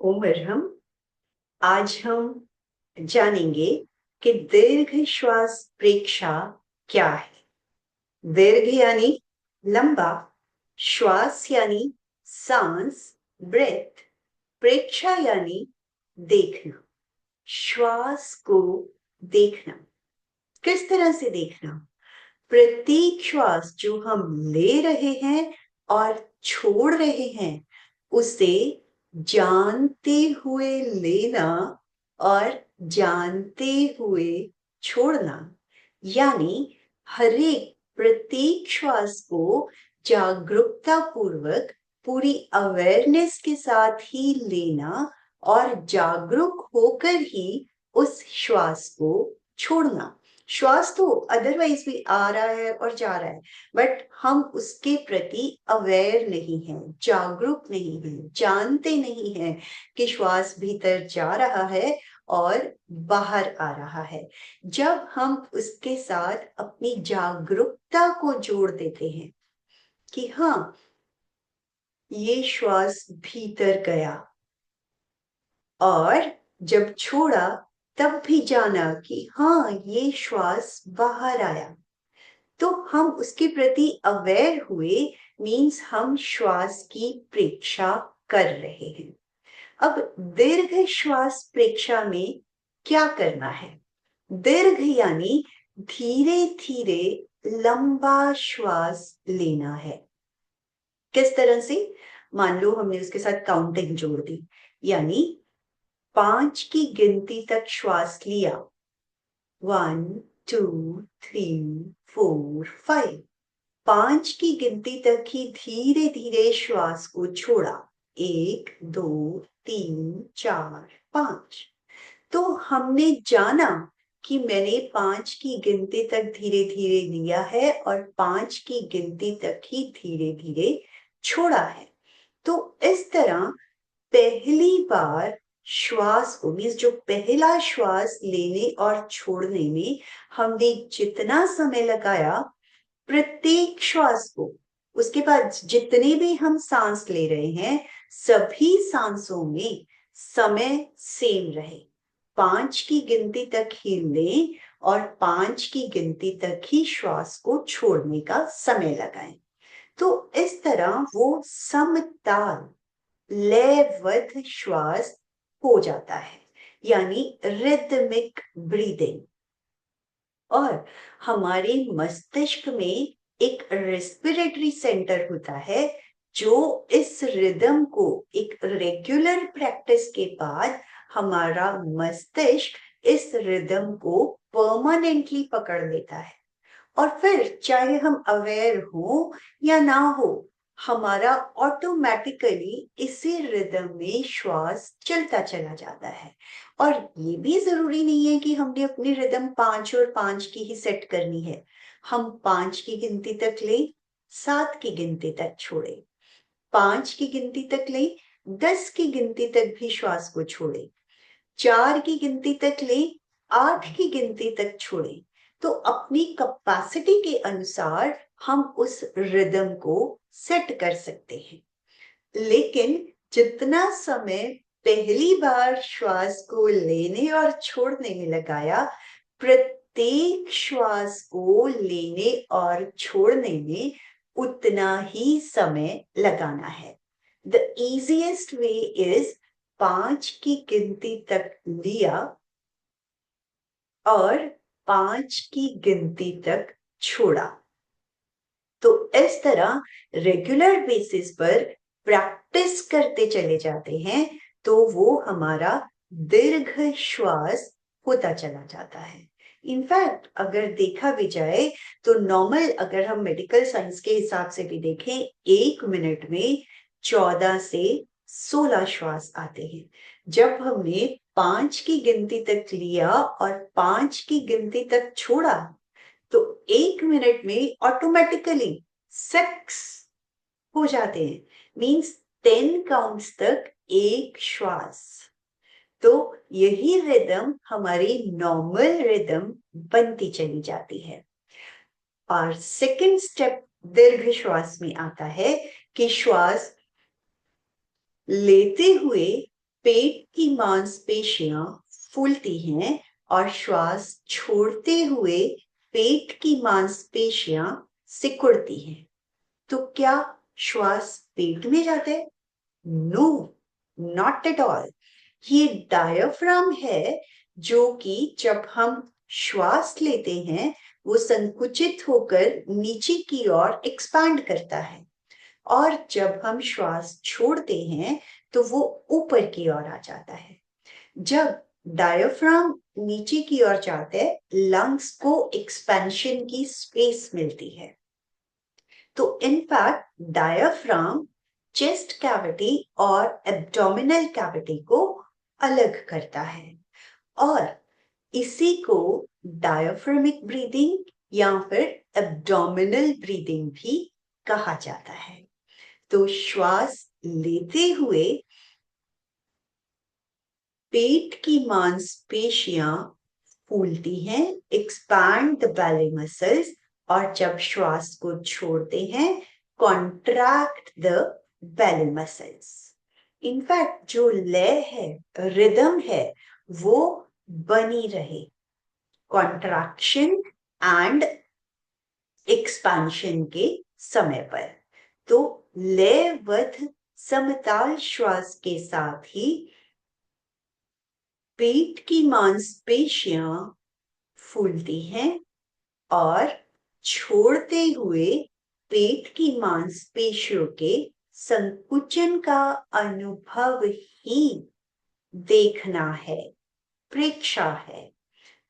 ओम अर्हम। आज हम जानेंगे कि दीर्घ श्वास प्रेक्षा क्या है। दीर्घ यानी लंबा, श्वास यानी सांस, ब्रेथ, प्रेक्षा यानी देखना, श्वास को देखना। किस तरह से देखना? प्रत्येक श्वास जो हम ले रहे हैं और छोड़ रहे हैं उसे जानते हुए लेना और जानते हुए छोड़ना, यानी हर एक प्रत्येक श्वास को जागरूकता पूर्वक पूरी अवेयरनेस के साथ ही लेना और जागरूक होकर ही उस श्वास को छोड़ना। श्वास तो अदरवाइज भी आ रहा है और जा रहा है, बट हम उसके प्रति अवेयर नहीं हैं, जागरूक नहीं हैं, जानते नहीं हैं कि श्वास भीतर जा रहा है और बाहर आ रहा है। जब हम उसके साथ अपनी जागरूकता को जोड़ देते हैं कि हाँ, ये श्वास भीतर गया और जब छोड़ा तब भी जाना कि हाँ, ये श्वास बाहर आया, तो हम उसके प्रति अवेयर हुए, मीन्स हम श्वास की प्रेक्षा कर रहे हैं। अब दीर्घ श्वास प्रेक्षा में क्या करना है? दीर्घ यानी धीरे धीरे लंबा श्वास लेना है। किस तरह से? मान लो हमने उसके साथ काउंटिंग जोड़ दी, यानी 5 की गिनती तक श्वास लिया, 1 2 3 4 5। 5 की गिनती तक ही धीरे धीरे श्वास को छोड़ा, 1 2 3 4 5। तो हमने जाना कि मैंने 5 की गिनती तक धीरे धीरे लिया है और 5 की गिनती तक ही धीरे धीरे छोड़ा है। तो इस तरह पहली बार श्वास को, मीन्स जो पहला श्वास लेने और छोड़ने में हमने जितना समय लगाया, प्रत्येक श्वास को, उसके बाद जितने भी हम सांस ले रहे हैं सभी सांसों में समय सेम रहे। 5 की गिनती तक ही लें और 5 की गिनती तक ही श्वास को छोड़ने का समय लगाएं। तो इस तरह वो समताल लयबद्ध श्वास हो जाता है, यानी रिदमिक ब्रीदिंग। और हमारे मस्तिष्क में एक रेस्पिरेटरी सेंटर होता है जो इस रिदम को, एक रेगुलर प्रैक्टिस के बाद हमारा मस्तिष्क इस रिदम को परमानेंटली पकड़ लेता है। और फिर चाहे हम अवेयर हो या ना हो, हमारा ऑटोमेटिकली इसी रिदम में श्वास चलता चला जाता है। और ये भी जरूरी नहीं है कि हमने अपनी रिदम 5 और 5 की ही सेट करनी है। हम 5 की गिनती तक ले, 7 की गिनती तक छोड़े, 5 की गिनती तक ले, 10 की गिनती तक भी श्वास को छोड़े, 4 की गिनती तक ले, 8 की गिनती तक छोड़े। तो अपनी कैपेसिटी के अनुसार हम उस रिदम को सेट कर सकते हैं। लेकिन जितना समय पहली बार श्वास को लेने और छोड़ने में लगाया, प्रत्येक श्वास को लेने और छोड़ने में उतना ही समय लगाना है। द इजीएस्ट वे इज 5 की गिनती तक लिया और 5 की गिनती तक छोड़ा। तो इस तरह रेगुलर बेसिस पर प्रैक्टिस करते चले जाते हैं तो वो हमारा दीर्घ श्वास होता चला जाता है। इनफैक्ट अगर देखा भी जाए तो नॉर्मल, अगर हम मेडिकल साइंस के हिसाब से भी देखें, 1 मिनट में 14 से 16 श्वास आते हैं। जब हमने 5 की गिनती तक लिया और 5 की गिनती तक छोड़ा, तो 1 मिनट में ऑटोमेटिकली 6 हो जाते हैं, मीन्स 10 काउंट्स तक एक श्वास। तो यही रिदम हमारी नॉर्मल रिदम बनती चली जाती है। और सेकंड स्टेप दीर्घ श्वास में आता है कि श्वास लेते हुए पेट की मांसपेशियां फूलती हैं और श्वास छोड़ते हुए पेट की मांसपेशियां सिकुड़ती हैं। तो क्या श्वास पेट में जाता है? No, not at all. ये डायफ्राम है जो कि जब हम श्वास लेते हैं वो संकुचित होकर नीचे की ओर एक्सपैंड करता है और जब हम श्वास छोड़ते हैं तो वो ऊपर की ओर आ जाता है। जब डायफ्राम नीचे की ओर जाता है, लंग्स को एक्सपेंशन की स्पेस मिलती है। तो इनफैक्ट डायफ्राम चेस्ट कैविटी और एब्डोमिनल कैविटी को अलग करता है और इसी को डायफ्रामिक ब्रीदिंग या फिर एब्डोमिनल ब्रीदिंग भी कहा जाता है। तो श्वास लेते हुए पेट की मांसपेशियां फूलती हैं, एक्सपैंड द बेली मसल्स, और जब श्वास को छोड़ते हैं, contract the belly muscles. In fact जो लय है, रिदम है, वो बनी रहे कॉन्ट्रैक्शन एंड एक्सपेंशन के समय पर। तो लयबद्ध समताल श्वास के साथ ही पेट की मांसपेशियां फूलती हैं और छोड़ते हुए पेट की मांसपेशियों के संकुचन का अनुभव ही देखना है, प्रेक्षा है।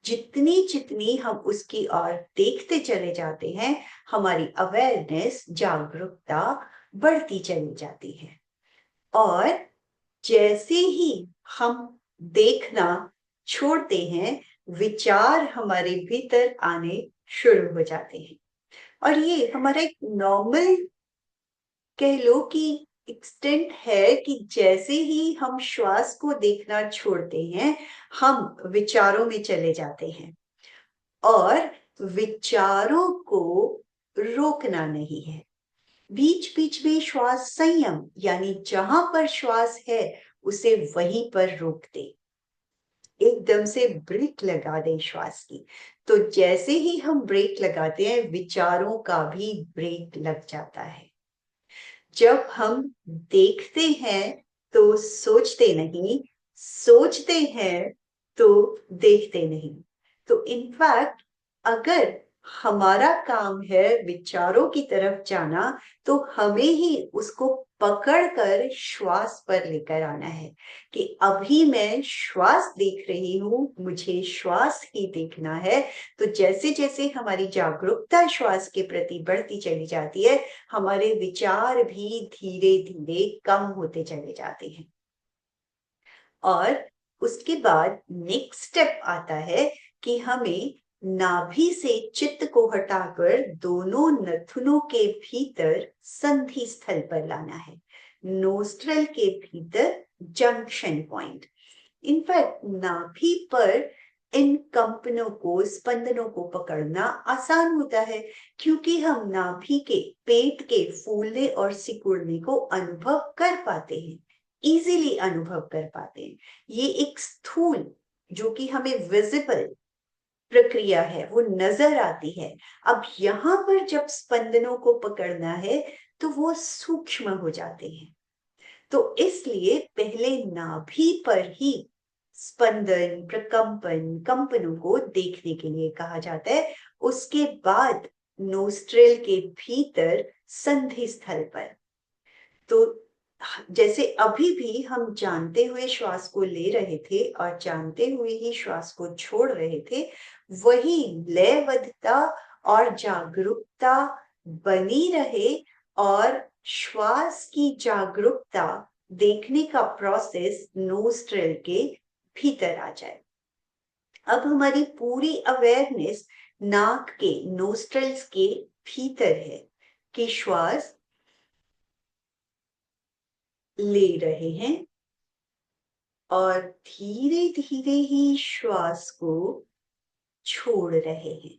जितनी जितनी हम उसकी ओर देखते चले जाते हैं, हमारी अवेयरनेस, जागरूकता बढ़ती चली जाती है और जैसे ही हम देखना छोड़ते हैं, विचार हमारे भीतर आने शुरू हो जाते हैं और ये हमारा एक नॉर्मल कह लो कि एक्सटेंट है कि जैसे ही हम श्वास को देखना छोड़ते हैं, हम विचारों में चले जाते हैं और विचारों को रोकना नहीं है। बीच बीच में श्वास संयम, यानी जहां पर श्वास है उसे वहीं पर रोक दे, एकदम से ब्रेक लगा दें श्वास की। तो जैसे ही हम ब्रेक लगाते हैं, विचारों का भी ब्रेक लग जाता है। जब हम देखते हैं तो सोचते नहीं, सोचते हैं तो देखते नहीं। तो इनफैक्ट अगर हमारा काम है विचारों की तरफ जाना, तो हमें ही उसको पकड़कर श्वास पर लेकर आना है कि अभी मैं श्वास देख रही हूं, मुझे श्वास ही देखना है। तो जैसे जैसे हमारी जागरूकता श्वास के प्रति बढ़ती चली जाती है, हमारे विचार भी धीरे धीरे कम होते चले जाते हैं और उसके बाद नेक्स्ट स्टेप आता है कि हमें नाभि से चित्त को हटाकर दोनों नथुनों के भीतर संधि स्थल पर लाना है, नोस्ट्रल के भीतर जंक्शन पॉइंट। इनफैक्ट नाभि पर इन कंपनों को, स्पंदनों को पकड़ना आसान होता है क्योंकि हम नाभि के पेट के फूलने और सिकुड़ने को अनुभव कर पाते हैं, इजीली अनुभव कर पाते हैं। ये एक स्थूल, जो कि हमें विजिबल प्रक्रिया है, वो नजर आती है। अब यहाँ पर जब स्पंदनों को पकड़ना है तो वो सूक्ष्म हो जाते हैं। तो इसलिए पहले नाभि पर ही स्पंदन, प्रकंपन, कंपनों को देखने के लिए कहा जाता है। उसके बाद नोस्ट्रेल के भीतर संधि स्थल पर। तो जैसे अभी भी हम जानते हुए श्वास को ले रहे थे और जानते हुए ही श्वास को छोड़ रहे थे, वही लयबद्धता और जागरूकता बनी रहे और श्वास की जागरूकता देखने का प्रोसेस नोस्ट्रल के भीतर आ जाए। अब हमारी पूरी अवेयरनेस नाक के, नोस्ट्रल्स के भीतर है कि श्वास ले रहे हैं और धीरे धीरे ही श्वास को छोड़ रहे हैं।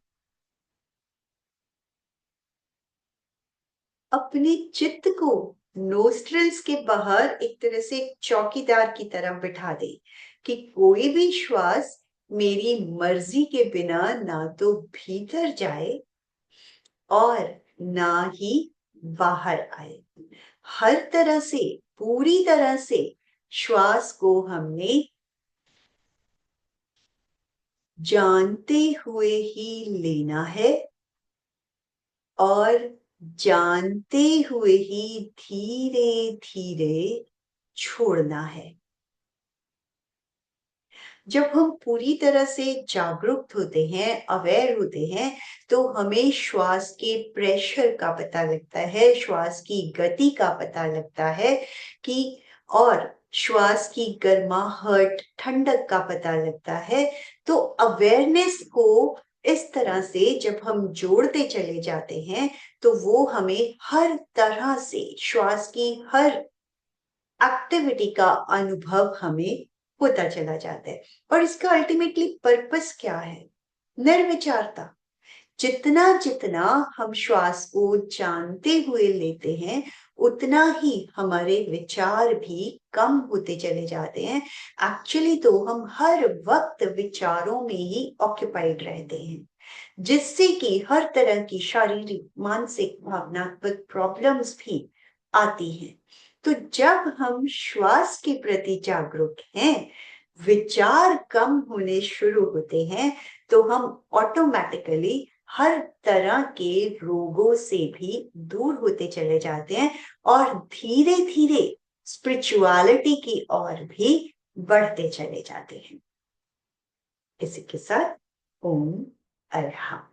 अपने चित्त को नोस्ट्रल्स के बाहर एक तरह से एक चौकीदार की तरह बिठा दे कि कोई भी श्वास मेरी मर्जी के बिना ना तो भीतर जाए और ना ही बाहर आए। हर तरह से, पूरी तरह से श्वास को हमने जानते हुए ही लेना है और जानते हुए ही धीरे धीरे छोड़ना है। जब हम पूरी तरह से जागरूक होते हैं, अवेयर होते हैं, तो हमें श्वास के प्रेशर का पता लगता है, श्वास की गति का पता लगता है कि और श्वास की गर्माहट, ठंडक का पता लगता है। तो अवेयरनेस को इस तरह से जब हम जोड़ते चले जाते हैं, तो वो हमें हर तरह से श्वास की हर एक्टिविटी का अनुभव हमें होता चला जाता है। और इसका अल्टीमेटली पर्पस क्या है? निर्विचारता। जितना जितना हम श्वास को जानते हुए लेते हैं, उतना ही हमारे विचार भी कम होते चले जाते हैं। एक्चुअली तो हम हर वक्त विचारों में ही ऑक्यूपाइड रहते हैं, जिससे कि हर तरह की शारीरिक, मानसिक, भावनात्मक प्रॉब्लम्स भी आती हैं। तो जब हम श्वास के प्रति जागरूक हैं, विचार कम होने शुरू होते हैं, तो हम ऑटोमेटिकली हर तरह के रोगों से भी दूर होते चले जाते हैं और धीरे धीरे स्पिरिचुअलिटी की ओर भी बढ़ते चले जाते हैं। इसी के साथ ओम अरहम।